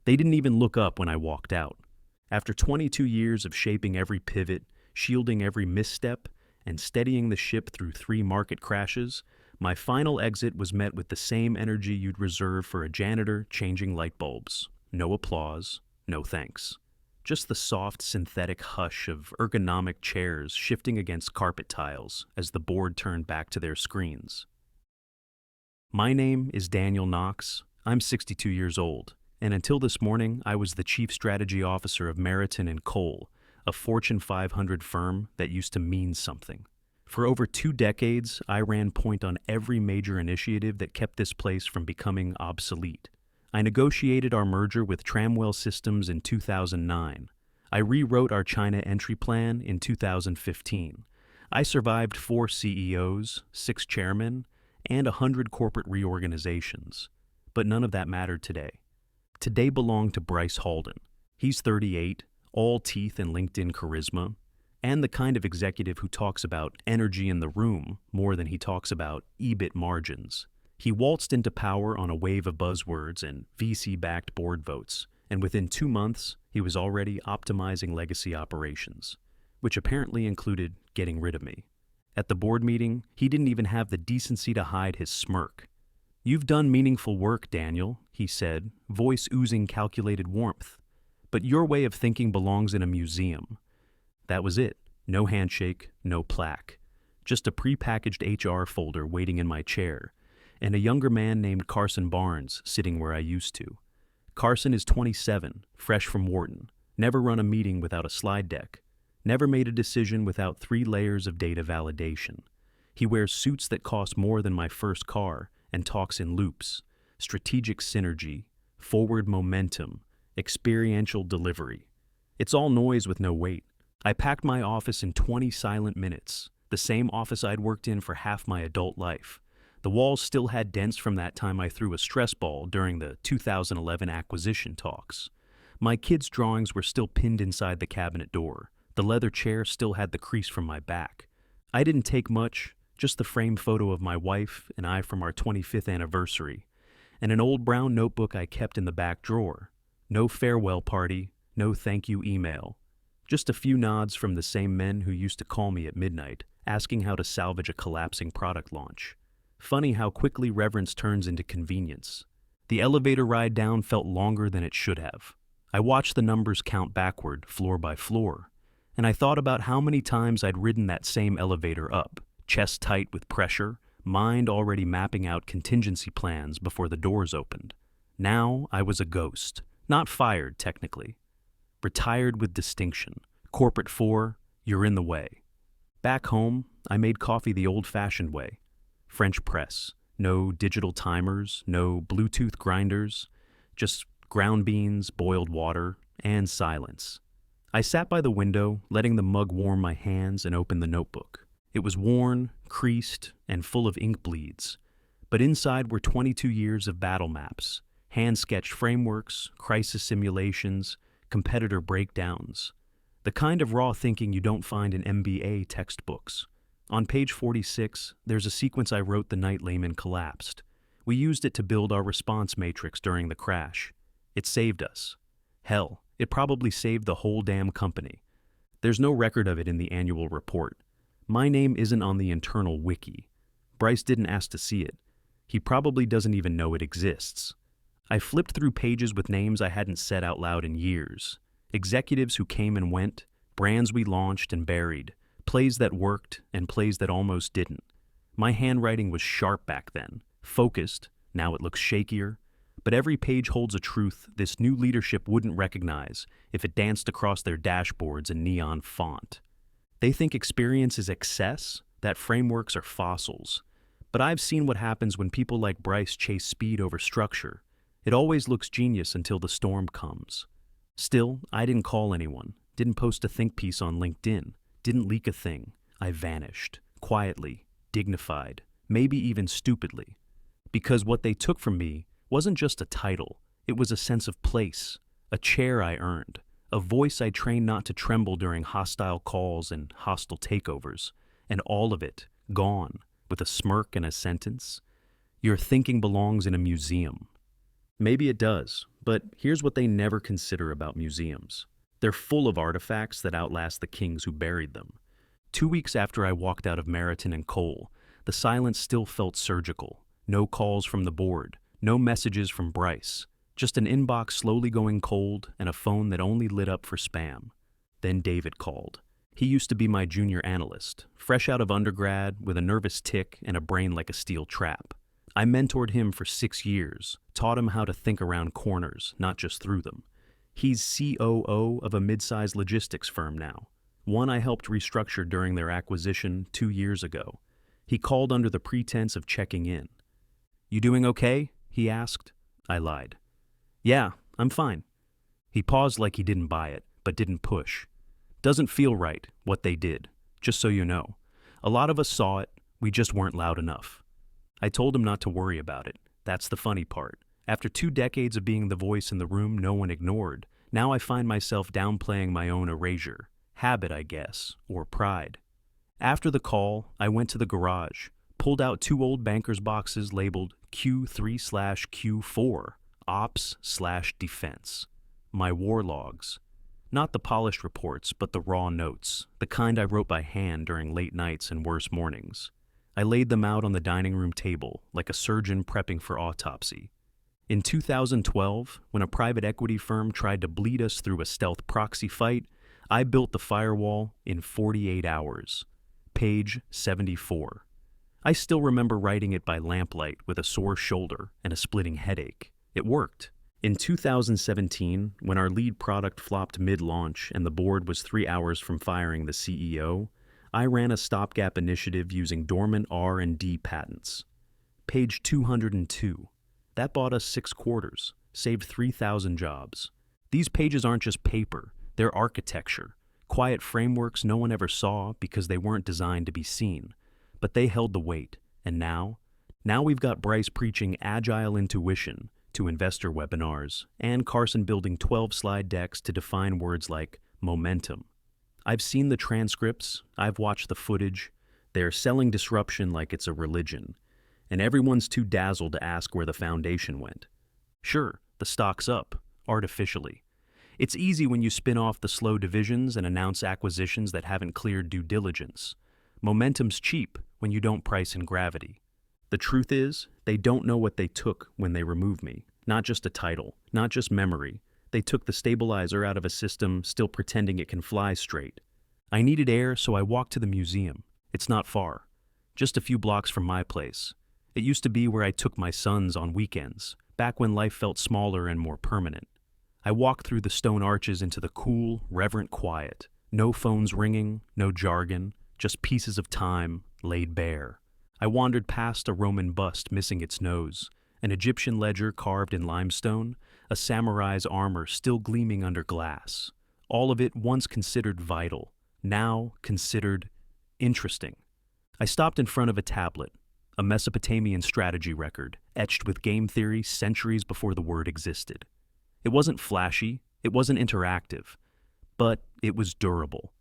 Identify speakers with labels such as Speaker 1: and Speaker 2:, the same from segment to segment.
Speaker 1: They didn't even look up when I walked out. After 22 years of shaping every pivot, shielding every misstep, and steadying the ship through 3 market crashes, my final exit was met with the same energy you'd reserve for a janitor changing light bulbs. No applause, no thanks. Just the soft synthetic hush of ergonomic chairs shifting against carpet tiles as the board turned back to their screens. My name is Daniel Knox. I'm 62 years old, and until this morning, I was the Chief Strategy Officer of Meriton and Cole, a Fortune 500 firm that used to mean something. For over 2 decades, I ran point on every major initiative that kept this place from becoming obsolete. I negotiated our merger with Tramwell Systems in 2009. I rewrote our China entry plan in 2015. I survived 4 CEOs, 6 chairmen, and 100 corporate reorganizations. But none of that mattered today. Today belonged to Bryce Halden. He's 38, all teeth and LinkedIn charisma, and the kind of executive who talks about energy in the room more than he talks about EBIT margins. He waltzed into power on a wave of buzzwords and VC-backed board votes, and within 2 months, he was already optimizing legacy operations, which apparently included getting rid of me. At the board meeting, he didn't even have the decency to hide his smirk. "You've done meaningful work, Daniel," he said, voice oozing calculated warmth. "But your way of thinking belongs in a museum." That was it. No handshake, no plaque. Just a prepackaged HR folder waiting in my chair, and a younger man named Carson Barnes sitting where I used to. Carson is 27, fresh from Wharton, never run a meeting without a slide deck, never made a decision without 3 layers of data validation. He wears suits that cost more than my first car and talks in loops: strategic synergy, forward momentum, experiential delivery. It's all noise with no weight. I packed my office in 20 silent minutes, the same office I'd worked in for half my adult life. The walls still had dents from that time I threw a stress ball during the 2011 acquisition talks. My kids' drawings were still pinned inside the cabinet door. The leather chair still had the crease from my back. I didn't take much, just the framed photo of my wife and I from our 25th anniversary, and an old brown notebook I kept in the back drawer. No farewell party, no thank you email. Just a few nods from the same men who used to call me at midnight, asking how to salvage a collapsing product launch. Funny how quickly reverence turns into convenience. The elevator ride down felt longer than it should have. I watched the numbers count backward, floor by floor, and I thought about how many times I'd ridden that same elevator up, chest tight with pressure, mind already mapping out contingency plans before the doors opened. Now I was a ghost, not fired technically. Retired with distinction. Corporate 4, you're in the way. Back home, I made coffee the old-fashioned way. French press. No digital timers, no Bluetooth grinders, just ground beans, boiled water, and silence. I sat by the window, letting the mug warm my hands and open the notebook. It was worn, creased, and full of ink bleeds. But inside were 22 years of battle maps, hand-sketched frameworks, crisis simulations, competitor breakdowns, the kind of raw thinking you don't find in MBA textbooks. On page 46, there's a sequence I wrote the night Lehman collapsed. We used it to build our response matrix during the crash. It saved us. Hell, it probably saved the whole damn company. There's no record of it in the annual report. My name isn't on the internal wiki. Bryce didn't ask to see it. He probably doesn't even know it exists. I flipped through pages with names I hadn't said out loud in years. Executives who came and went, brands we launched and buried, plays that worked and plays that almost didn't. My handwriting was sharp back then, focused, now it looks shakier. But every page holds a truth this new leadership wouldn't recognize if it danced across their dashboards in neon font. They think experience is excess, that frameworks are fossils. But I've seen what happens when people like Bryce chase speed over structure. It always looks genius until the storm comes. Still, I didn't call anyone, didn't post a think piece on LinkedIn, didn't leak a thing. I vanished, quietly, dignified, maybe even stupidly. Because what they took from me wasn't just a title, it was a sense of place, a chair I earned, a voice I trained not to tremble during hostile calls and hostile takeovers, and all of it gone, with a smirk and a sentence. Your thinking belongs in a museum. Maybe it does, But here's what they never consider about museums. They're full of artifacts that outlast the kings who buried them. 2 weeks after I walked out of Meriton and Cole, the silence still felt surgical. No calls from the board, no messages from Bryce, just an inbox slowly going cold and a phone that only lit up for spam. Then David called. He used to be my junior analyst, fresh out of undergrad with a nervous tic and a brain like a steel trap. I mentored him for 6 years, taught him how to think around corners, not just through them. He's COO of a mid-sized logistics firm now, one I helped restructure during their acquisition 2 years ago. He called under the pretense of checking in. "You doing okay?" he asked. I lied. "Yeah, I'm fine." He paused like he didn't buy it, but didn't push. "Doesn't feel right, what they did, just so you know. A lot of us saw it, we just weren't loud enough." I told him not to worry about it. That's the funny part. After 2 decades of being the voice in the room no one ignored, now I find myself downplaying my own erasure. Habit, I guess, or pride. After the call, I went to the garage, pulled out 2 old banker's boxes labeled Q3/Q4, Ops/Defense. My war logs. Not the polished reports, but the raw notes, the kind I wrote by hand during late nights and worse mornings. I laid them out on the dining room table, like a surgeon prepping for autopsy. In 2012, when a private equity firm tried to bleed us through a stealth proxy fight, I built the firewall in 48 hours. Page 74. I still remember writing it by lamplight with a sore shoulder and a splitting headache. It worked. In 2017, when our lead product flopped mid-launch and the board was 3 hours from firing the CEO, I ran a stopgap initiative using dormant R&D patents. Page 202. That bought us 6 quarters, saved 3,000 jobs. These pages aren't just paper, they're architecture, quiet frameworks no one ever saw because they weren't designed to be seen. But they held the weight, and now we've got Bryce preaching agile intuition to investor webinars, and Carson building 12 slide decks to define words like momentum. I've seen the transcripts, I've watched the footage. They're selling disruption like it's a religion, and everyone's too dazzled to ask where the foundation went. Sure, the stock's up, artificially. It's easy when you spin off the slow divisions and announce acquisitions that haven't cleared due diligence. Momentum's cheap when you don't price in gravity. The truth is, they don't know what they took when they removed me. Not just a title, not just memory. They took the stabilizer out of a system still pretending it can fly straight. I needed air, so I walked to the museum. It's not far. Just a few blocks from my place. It used to be where I took my sons on weekends, back when life felt smaller and more permanent. I walked through the stone arches into the cool, reverent quiet. No phones ringing, no jargon, just pieces of time laid bare. I wandered past a Roman bust missing its nose, an Egyptian ledger carved in limestone, a samurai's armor still gleaming under glass. All of it once considered vital, now considered interesting. I stopped in front of a tablet, a Mesopotamian strategy record, etched with game theory centuries before the word existed. It wasn't flashy, it wasn't interactive, but it was durable.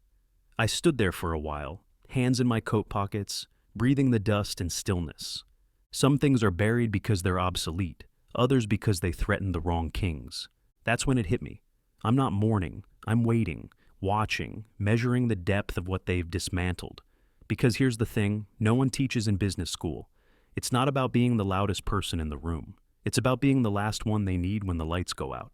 Speaker 1: I stood there for a while, hands in my coat pockets, breathing the dust and stillness. Some things are buried because they're obsolete, others because they threaten the wrong kings. That's when it hit me. I'm not mourning, I'm waiting, watching, measuring the depth of what they've dismantled. Because here's the thing, no one teaches in business school. It's not about being the loudest person in the room. It's about being the last one they need when the lights go out.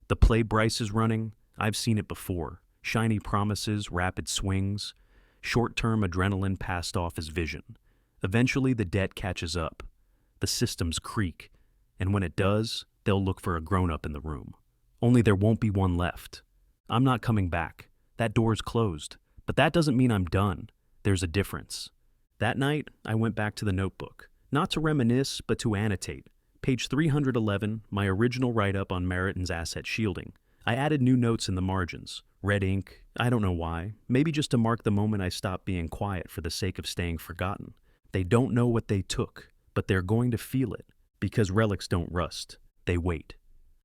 Speaker 1: The play Bryce is running, I've seen it before. Shiny promises, rapid swings. Short-term adrenaline passed off as vision. Eventually the debt catches up. The systems creak. And when it does, they'll look for a grown-up in the room. Only there won't be one left. I'm not coming back. That door's closed. But that doesn't mean I'm done. There's a difference. That night, I went back to the notebook. Not to reminisce, but to annotate. Page 311, my original write-up on Meriton's asset shielding. I added new notes in the margins. Red ink, I don't know why. Maybe just to mark the moment I stopped being quiet for the sake of staying forgotten. They don't know what they took, but they're going to feel it. Because relics don't rust. They wait.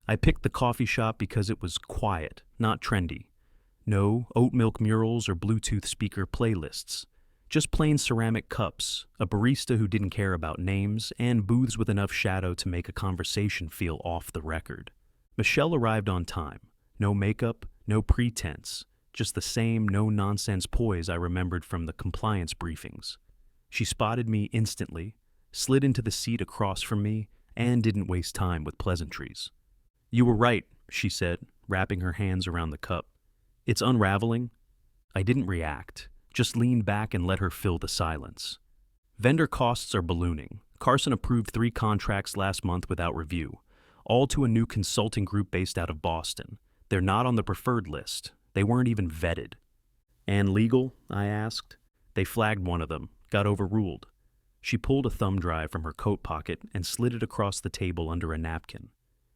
Speaker 1: I picked the coffee shop because it was quiet, not trendy. No oat milk murals or Bluetooth speaker playlists. Just plain ceramic cups, a barista who didn't care about names, and booths with enough shadow to make a conversation feel off the record. Michelle arrived on time. No makeup, no pretense, just the same no-nonsense poise I remembered from the compliance briefings. She spotted me instantly, slid into the seat across from me, and didn't waste time with pleasantries. "You were right," she said, wrapping her hands around the cup. "It's unraveling." I didn't react, just leaned back and let her fill the silence. "Vendor costs are ballooning. Carson approved 3 contracts last month without review, all to a new consulting group based out of Boston. They're not on the preferred list. They weren't even vetted." "And legal?" I asked. "They flagged one of them, got overruled." She pulled a thumb drive from her coat pocket and slid it across the table under a napkin.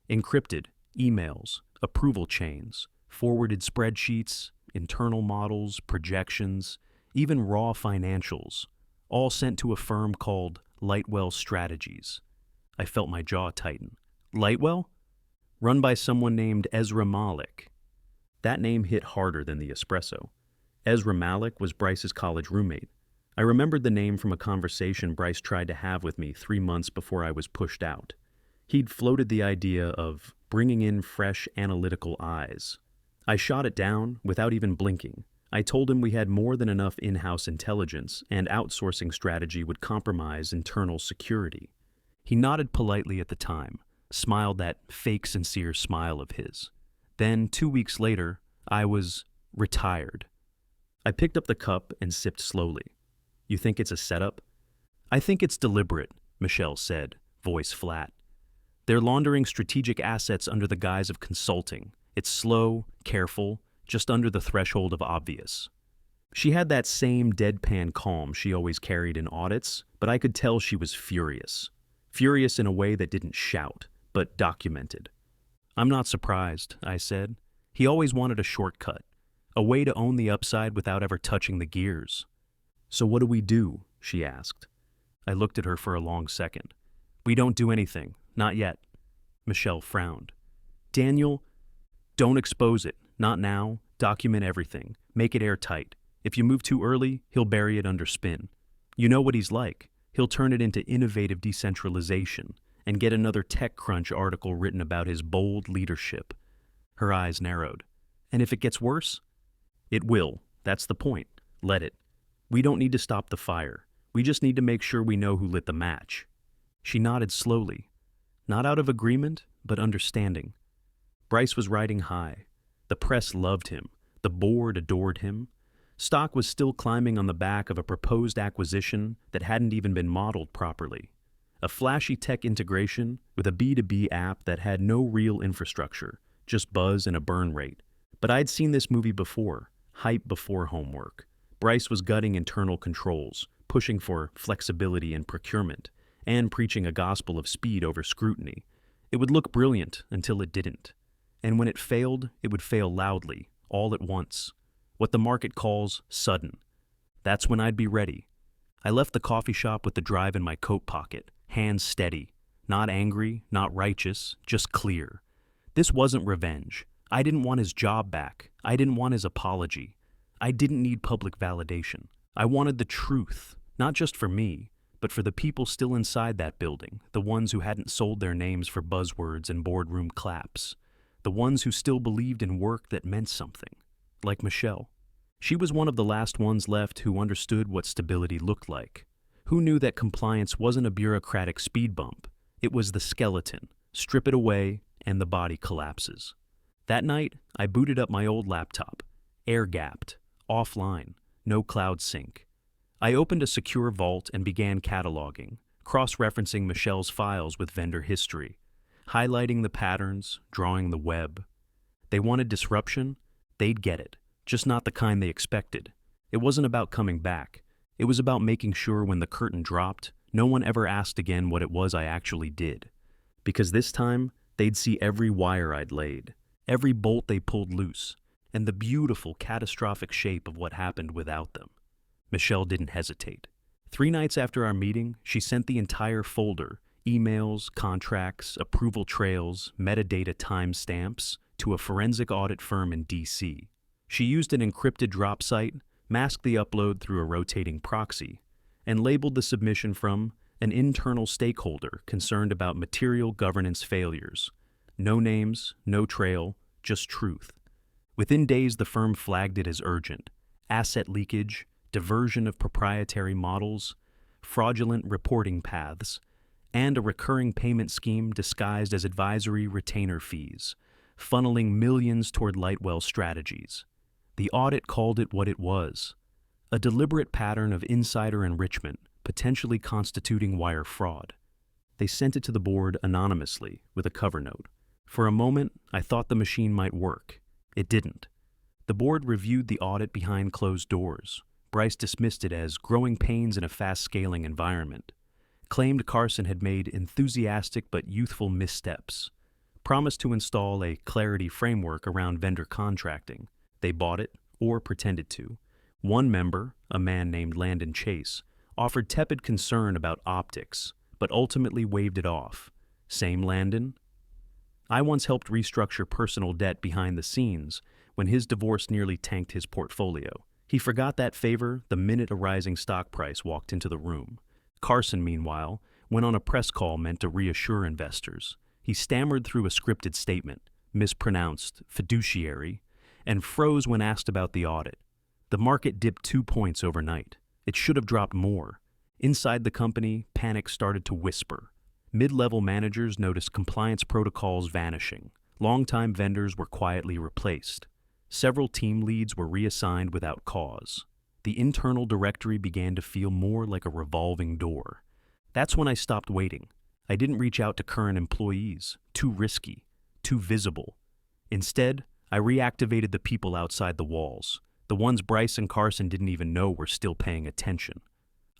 Speaker 1: Encrypted, emails, approval chains, forwarded spreadsheets, internal models, projections, even raw financials, all sent to a firm called Lightwell Strategies. I felt my jaw tighten. Lightwell? Run by someone named Ezra Malik. That name hit harder than the espresso. Ezra Malik was Bryce's college roommate. I remembered the name from a conversation Bryce tried to have with me 3 months before I was pushed out. He'd floated the idea of bringing in fresh analytical eyes. I shot it down without even blinking. I told him we had more than enough in-house intelligence, and outsourcing strategy would compromise internal security. He nodded politely at the time, smiled that fake sincere smile of his. Then, 2 weeks later, I was retired. I picked up the cup and sipped slowly. "You think it's a setup?" "I think it's deliberate," Michelle said, voice flat. "They're laundering strategic assets under the guise of consulting. It's slow, careful, just under the threshold of obvious." She had that same deadpan calm she always carried in audits, but I could tell she was furious. Furious in a way that didn't shout, but documented. "I'm not surprised," I said. "He always wanted a shortcut, a way to own the upside without ever touching the gears." "So what do we do?" she asked. I looked at her for a long second. "We don't do anything, not yet." Michelle frowned. "Daniel, don't expose it. Not now. Document everything. Make it airtight. If you move too early, he'll bury it under spin. You know what he's like. He'll turn it into innovative decentralization and get another TechCrunch article written about his bold leadership." Her eyes narrowed. "And if it gets worse?" "It will. That's the point. Let it. We don't need to stop the fire. We just need to make sure we know who lit the match." She nodded slowly. Not out of agreement, but understanding. Bryce was riding high. The press loved him. The board adored him. Stock was still climbing on the back of a proposed acquisition that hadn't even been modeled properly. A flashy tech integration with a B2B app that had no real infrastructure, just buzz and a burn rate. But I'd seen this movie before, hype before homework. Bryce was gutting internal controls, pushing for flexibility in procurement, and preaching a gospel of speed over scrutiny. It would look brilliant until it didn't. And when it failed, it would fail loudly, all at once. What the market calls sudden. That's when I'd be ready. I left the coffee shop with the drive in my coat pocket, hands steady. Not angry, not righteous, just clear. This wasn't revenge. I didn't want his job back. I didn't want his apology. I didn't need public validation. I wanted the truth, not just for me, but for the people still inside that building, the ones who hadn't sold their names for buzzwords and boardroom claps, the ones who still believed in work that meant something, like Michelle. She was one of the last ones left who understood what stability looked like, who knew that compliance wasn't a bureaucratic speed bump. It was the skeleton. Strip it away, and the body collapses. That night, I booted up my old laptop, air-gapped, offline, no cloud sync. I opened a secure vault and began cataloging, cross-referencing Michelle's files with vendor history, highlighting the patterns, drawing the web. They wanted disruption, they'd get it, just not the kind they expected. It wasn't about coming back. It was about making sure when the curtain dropped, no one ever asked again what it was I actually did. Because this time, they'd see every wire I'd laid, every bolt they pulled loose, and the beautiful, catastrophic shape of what happened without them. Michelle didn't hesitate. 3 nights after our meeting, she sent the entire folder, emails, contracts, approval trails, metadata timestamps, to a forensic audit firm in DC. She used an encrypted drop site, masked the upload through a rotating proxy, and labeled the submission from an internal stakeholder concerned about material governance failures. No names, no trail, just truth. Within days, the firm flagged it as urgent. Asset leakage, diversion of proprietary models, fraudulent reporting paths, and a recurring payment scheme disguised as advisory retainer fees, funneling millions toward Lightwell strategies. The audit called it what it was: a deliberate pattern of insider enrichment, potentially constituting wire fraud. They sent it to the board anonymously with a cover note. For a moment, I thought the machine might work. It didn't. The board reviewed the audit behind closed doors. Bryce dismissed it as growing pains in a fast-scaling environment. Claimed Carson had made enthusiastic but youthful missteps. Promised to install a clarity framework around vendor contracting. They bought it, or pretended to. One member, a man named Landon Chase, offered tepid concern about optics, but ultimately waved it off. Same Landon? I once helped restructure personal debt behind the scenes when his divorce nearly tanked his portfolio. He forgot that favor the minute a rising stock price walked into the room. Carson, meanwhile, went on a press call meant to reassure investors. He stammered through a scripted statement, mispronounced fiduciary, and froze when asked about the audit. The market dipped 2 points overnight. It should have dropped more. Inside the company, panic started to whisper. Mid-level managers noticed compliance protocols vanishing. Longtime vendors were quietly replaced. Several team leads were reassigned without cause. The internal directory began to feel more like a revolving door. That's when I stopped waiting. I didn't reach out to current employees. Too risky. Too visible. Instead, I reactivated the people outside the walls. The ones Bryce and Carson didn't even know were still paying attention.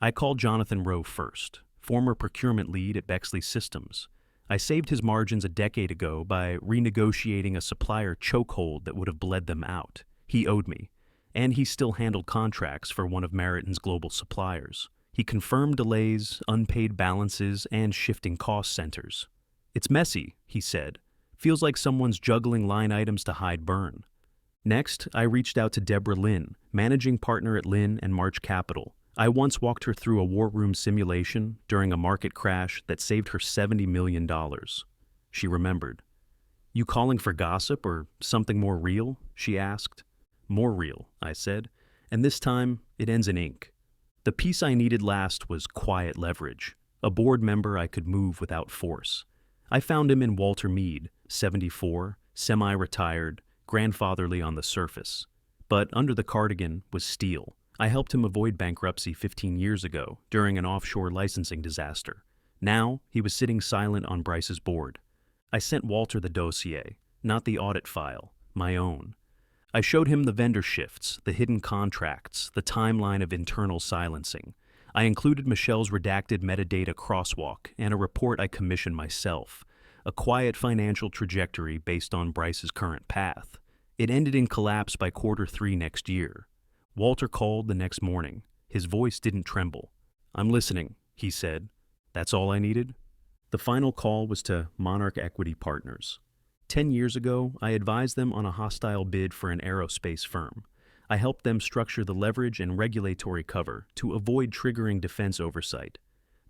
Speaker 1: I called Jonathan Rowe first, former procurement lead at Bexley Systems. I saved his margins a decade ago by renegotiating a supplier chokehold that would have bled them out. He owed me, and he still handled contracts for one of Meriton's global suppliers. He confirmed delays, unpaid balances, and shifting cost centers. "It's messy," he said. "Feels like someone's juggling line items to hide burn." Next, I reached out to Deborah Lynn, managing partner at Lynn and March Capital. I once walked her through a war room simulation during a market crash that saved her $70 million. She remembered. "You calling for gossip or something more real?" she asked. "More real," I said, "and this time it ends in ink." The piece I needed last was quiet leverage, a board member I could move without force. I found him in Walter Mead, 74, semi-retired, grandfatherly on the surface. But under the cardigan was steel. I helped him avoid bankruptcy 15 years ago during an offshore licensing disaster. Now, he was sitting silent on Bryce's board. I sent Walter the dossier, not the audit file, my own. I showed him the vendor shifts, the hidden contracts, the timeline of internal silencing. I included Michelle's redacted metadata crosswalk and a report I commissioned myself, a quiet financial trajectory based on Bryce's current path. It ended in collapse by Q3 next year. Walter called the next morning. His voice didn't tremble. "I'm listening," he said. "That's all I needed?" The final call was to Monarch Equity Partners. 10 years ago, I advised them on a hostile bid for an aerospace firm. I helped them structure the leverage and regulatory cover to avoid triggering defense oversight.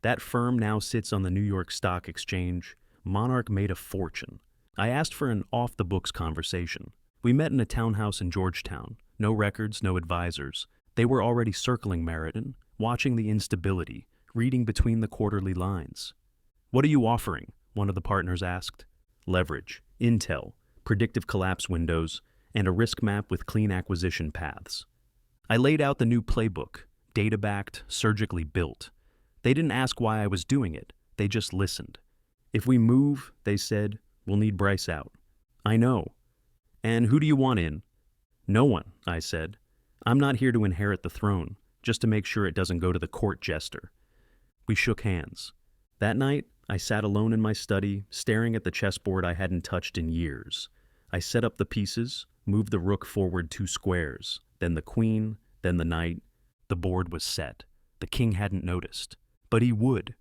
Speaker 1: That firm now sits on the New York Stock Exchange. Monarch made a fortune. I asked for an off-the-books conversation. We met in a townhouse in Georgetown. No records, no advisors. They were already circling Meriton, watching the instability, reading between the quarterly lines. "What are you offering?" one of the partners asked. "Leverage, intel, predictive collapse windows, and a risk map with clean acquisition paths." I laid out the new playbook, data-backed, surgically built. They didn't ask why I was doing it. They just listened. "If we move," they said, "we'll need Bryce out." "I know." "And who do you want in?" "No one," I said. "I'm not here to inherit the throne, just to make sure it doesn't go to the court jester." We shook hands. That night, I sat alone in my study, staring at the chessboard I hadn't touched in years. I set up the pieces, moved the rook forward 2 squares, then the queen, then the knight. The board was set. The king hadn't noticed. But he would.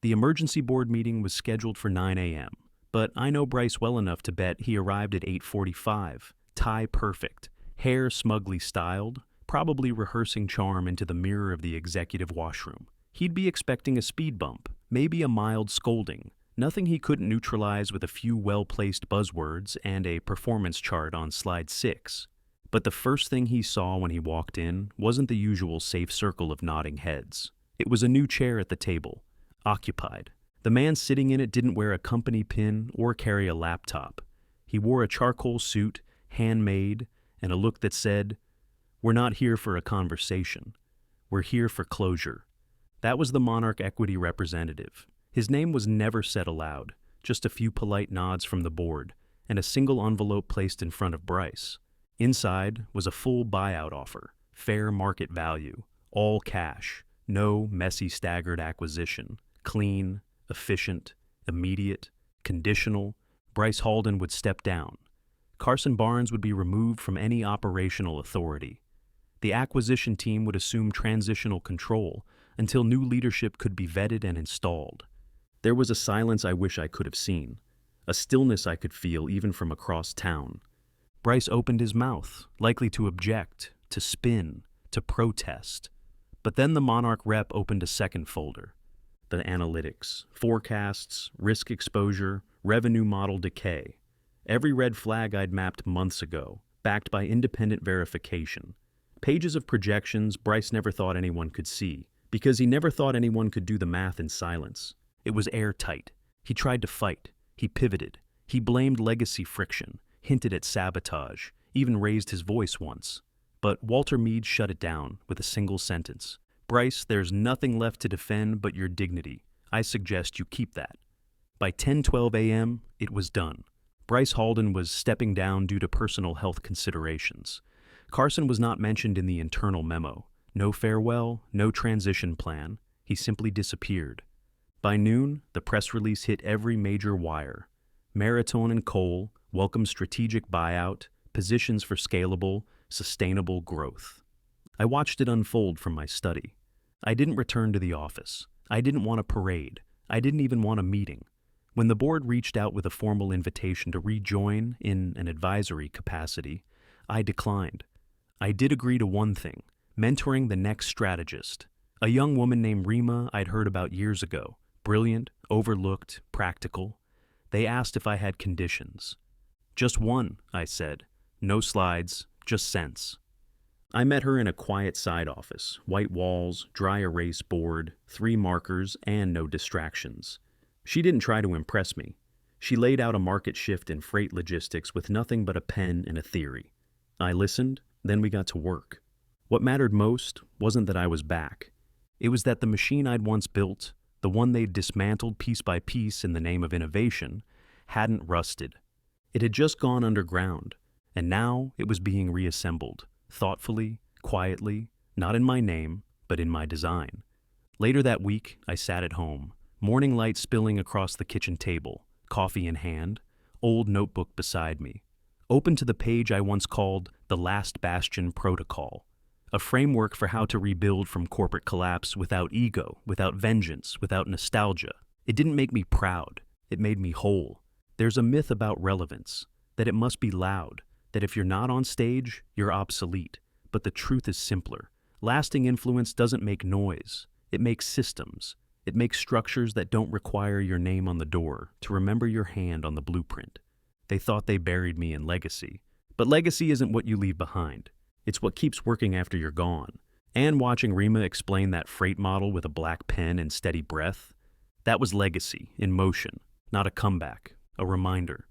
Speaker 1: The emergency board meeting was scheduled for 9 a.m., but I know Bryce well enough to bet he arrived at 8:45, tie perfect, hair smugly styled, probably rehearsing charm into the mirror of the executive washroom. He'd be expecting a speed bump, maybe a mild scolding, Nothing he couldn't neutralize with a few well-placed buzzwords and a performance chart on slide 6. But the first thing he saw when he walked in wasn't the usual safe circle of nodding heads. It was a new chair at the table, occupied. The man sitting in it didn't wear a company pin or carry a laptop. He wore a charcoal suit, handmade, and a look that said, "We're not here for a conversation. We're here for closure." That was the Monarch Equity representative. His name was never said aloud, just a few polite nods from the board, and a single envelope placed in front of Bryce. Inside was a full buyout offer, fair market value, all cash, no messy staggered acquisition, clean, efficient, immediate, conditional. Bryce Halden would step down. Carson Barnes would be removed from any operational authority. The acquisition team would assume transitional control until new leadership could be vetted and installed. There was a silence I wish I could have seen, a stillness I could feel even from across town. Bryce opened his mouth, likely to object, to spin, to protest. But then the Monarch rep opened a second folder. The analytics, forecasts, risk exposure, revenue model decay. Every red flag I'd mapped months ago, backed by independent verification. Pages of projections Bryce never thought anyone could see, because he never thought anyone could do the math in silence. It was airtight. He tried to fight. He pivoted. He blamed legacy friction, hinted at sabotage, even raised his voice once. But Walter Meade shut it down with a single sentence. "Bryce, there's nothing left to defend but your dignity. I suggest you keep that." By 10:12 a.m., it was done. Bryce Halden was stepping down due to personal health considerations. Carson was not mentioned in the internal memo. No farewell, no transition plan. He simply disappeared. By noon, the press release hit every major wire. Marathon and Coal welcome strategic buyout, positions for scalable, sustainable growth. I watched it unfold from my study. I didn't return to the office. I didn't want a parade. I didn't even want a meeting. When the board reached out with a formal invitation to rejoin in an advisory capacity, I declined. I did agree to one thing, mentoring the next strategist, a young woman named Rima I'd heard about years ago, brilliant, overlooked, practical. They asked if I had conditions. "Just one," I said. "No slides, just sense." I met her in a quiet side office, white walls, dry erase board, 3 markers, and no distractions. She didn't try to impress me. She laid out a market shift in freight logistics with nothing but a pen and a theory. I listened, then we got to work. What mattered most wasn't that I was back. It was that the machine I'd once built, the one they'd dismantled piece by piece in the name of innovation, hadn't rusted. It had just gone underground, and now it was being reassembled, thoughtfully, quietly, not in my name, but in my design. Later that week, I sat at home, morning light spilling across the kitchen table, coffee in hand, old notebook beside me, open to the page I once called the Last Bastion Protocol, a framework for how to rebuild from corporate collapse without ego, without vengeance, without nostalgia. It didn't make me proud. It made me whole. There's a myth about relevance, that it must be loud, that if you're not on stage, you're obsolete. But the truth is simpler. Lasting influence doesn't make noise. It makes systems. It makes structures that don't require your name on the door to remember your hand on the blueprint. They thought they buried me in legacy. But legacy isn't what you leave behind. It's what keeps working after you're gone. And watching Rima explain that freight model with a black pen and steady breath, that was legacy in motion, not a comeback, a reminder.